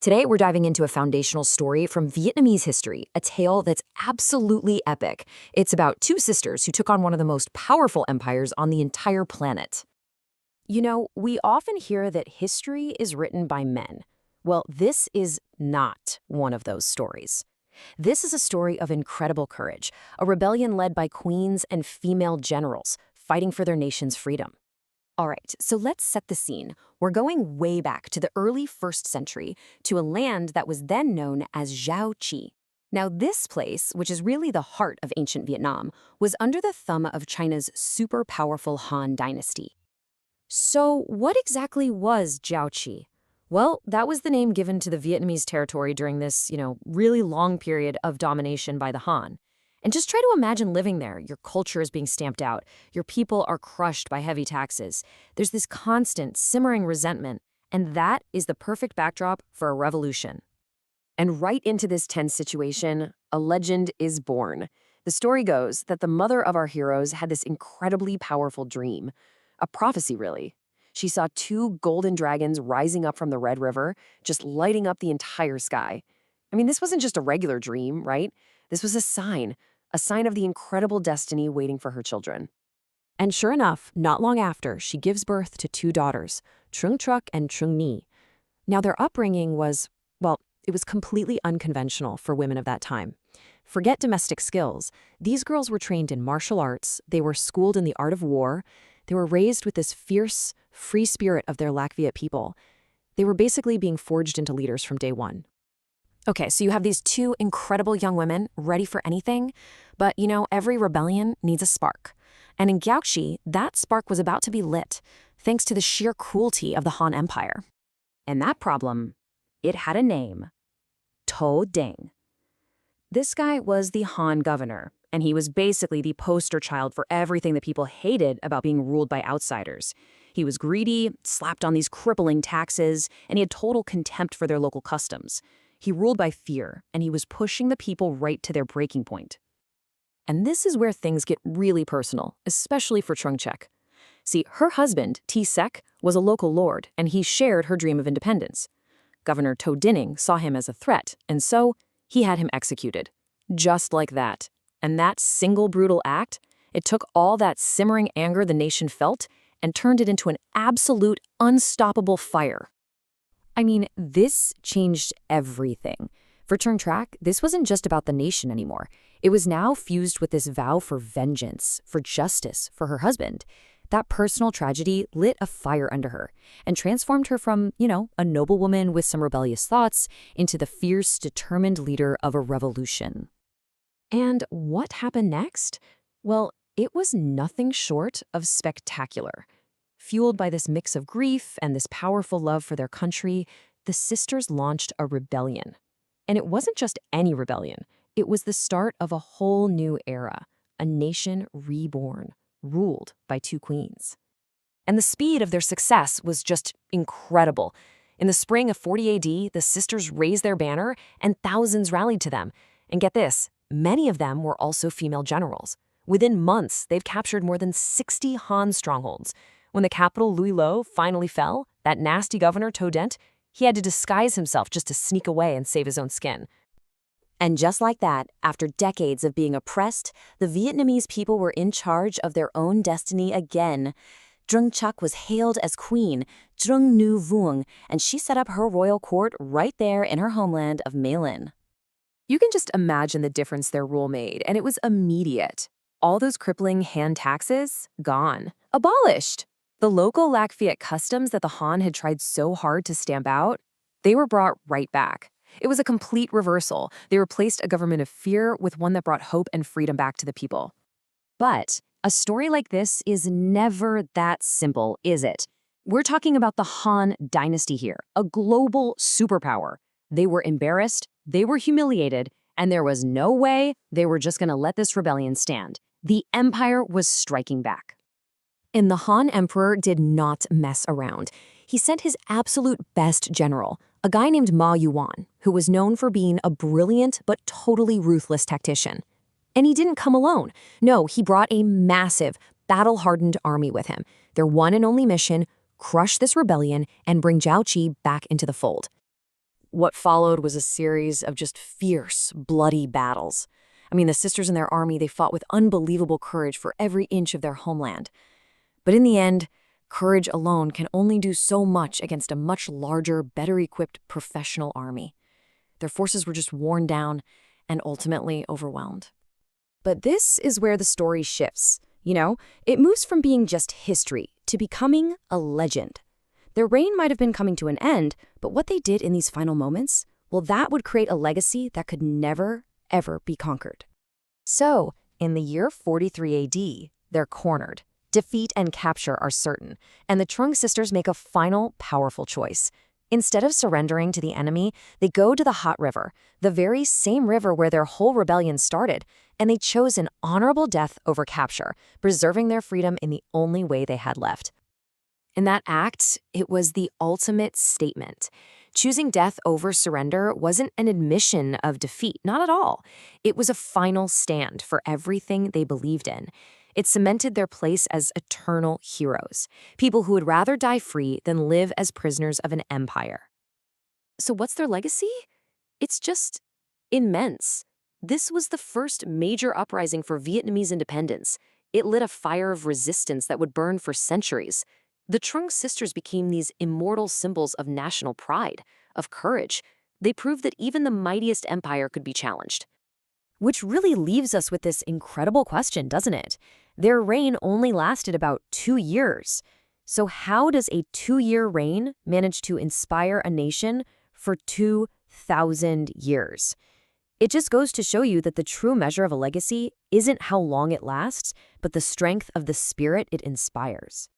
Today, we're diving into a foundational story from Vietnamese history, a tale that's absolutely epic. It's about two sisters who took on one of the most powerful empires on the entire planet. You know, we often hear that history is written by men. Well, this is not one of those stories. This is a story of incredible courage, a rebellion led by queens and female generals fighting for their nation's freedom. All right, so let's set the scene. We're going way back to the early 1st century to a land that was then known as Giao Chi. Now, this place, which is really the heart of ancient Vietnam, was under the thumb of China's super powerful Han dynasty. So, what exactly was Giao Chi? Well, that was the name given to the Vietnamese territory during this, really long period of domination by the Han. And just try to imagine living there. Your culture is being stamped out. Your people are crushed by heavy taxes. There's this constant, simmering resentment, and that is the perfect backdrop for a revolution. And right into this tense situation, a legend is born. The story goes that the mother of our heroes had this incredibly powerful dream. A prophecy, really. She saw two golden dragons rising up from the Red River, just lighting up the entire sky. I mean, this wasn't just a regular dream, right? This was a sign of the incredible destiny waiting for her children. And sure enough, not long after, she gives birth to two daughters, Trưng Trắc and Trưng Nhi. Now, their upbringing was, well, it was completely unconventional for women of that time. Forget domestic skills. These girls were trained in martial arts, they were schooled in the art of war, they were raised with this fierce, free spirit of their Lac Viet people. They were basically being forged into leaders from day one. Okay, so you have these two incredible young women ready for anything, but every rebellion needs a spark. And in Giao Chi, that spark was about to be lit, thanks to the sheer cruelty of the Han Empire. And that problem, it had a name: To Ding. This guy was the Han governor, and he was basically the poster child for everything that people hated about being ruled by outsiders. He was greedy, slapped on these crippling taxes, and he had total contempt for their local customs. He ruled by fear, and he was pushing the people right to their breaking point. And this is where things get really personal, especially for Trưng Trắc. See, her husband, T Sec, was a local lord, and he shared her dream of independence. Governor To Dinh saw him as a threat, and so he had him executed. Just like that. And that single brutal act, it took all that simmering anger the nation felt and turned it into an absolute unstoppable fire. I mean, this changed everything. For Trưng Trắc, this wasn't just about the nation anymore. It was now fused with this vow for vengeance, for justice, for her husband. That personal tragedy lit a fire under her and transformed her from, a noblewoman with some rebellious thoughts into the fierce, determined leader of a revolution. And what happened next? Well, it was nothing short of spectacular. Fueled by this mix of grief and this powerful love for their country, the sisters launched a rebellion. And it wasn't just any rebellion. It was the start of a whole new era, a nation reborn, ruled by two queens. And the speed of their success was just incredible. In the spring of 40 AD, the sisters raised their banner and thousands rallied to them. And get this, many of them were also female generals. Within months, they've captured more than 60 Han strongholds. When the capital, Louis Lo, finally fell, that nasty governor, To Dinh, he had to disguise himself just to sneak away and save his own skin. And just like that, after decades of being oppressed, the Vietnamese people were in charge of their own destiny again. Trưng Trắc was hailed as queen, Trưng Nu Vuong, and she set up her royal court right there in her homeland of Me Linh. You can just imagine the difference their rule made, and it was immediate. All those crippling Han taxes, gone, abolished. The local Lac Viet customs that the Han had tried so hard to stamp out, they were brought right back. It was a complete reversal. They replaced a government of fear with one that brought hope and freedom back to the people. But a story like this is never that simple, is it? We're talking about the Han dynasty here, a global superpower. They were embarrassed, they were humiliated, and there was no way they were just going to let this rebellion stand. The empire was striking back. And the Han emperor did not mess around. He sent his absolute best general, a guy named Ma Yuan, who was known for being a brilliant but totally ruthless tactician. And he didn't come alone. No, he brought a massive, battle-hardened army with him. Their one and only mission: crush this rebellion and bring Giao Chi back into the fold. What followed was a series of just fierce, bloody battles. I mean, the sisters and their army, they fought with unbelievable courage for every inch of their homeland. But in the end, courage alone can only do so much against a much larger, better-equipped professional army. Their forces were just worn down and ultimately overwhelmed. But this is where the story shifts. It moves from being just history to becoming a legend. Their reign might have been coming to an end, but what they did in these final moments, well, that would create a legacy that could never, ever be conquered. So, in the year 43 AD, they're cornered. Defeat and capture are certain, and the Trưng sisters make a final, powerful choice. Instead of surrendering to the enemy, they go to the hot river, the very same river where their whole rebellion started, and they chose an honorable death over capture, preserving their freedom in the only way they had left. In that act, it was the ultimate statement. Choosing death over surrender wasn't an admission of defeat, not at all. It was a final stand for everything they believed in. It cemented their place as eternal heroes, people who would rather die free than live as prisoners of an empire. So what's their legacy? It's just immense. This was the first major uprising for Vietnamese independence. It lit a fire of resistance that would burn for centuries. The Trưng sisters became these immortal symbols of national pride, of courage. They proved that even the mightiest empire could be challenged. Which really leaves us with this incredible question, doesn't it? Their reign only lasted about 2 years. So how does a 2-year reign manage to inspire a nation for 2,000 years? It just goes to show you that the true measure of a legacy isn't how long it lasts, but the strength of the spirit it inspires.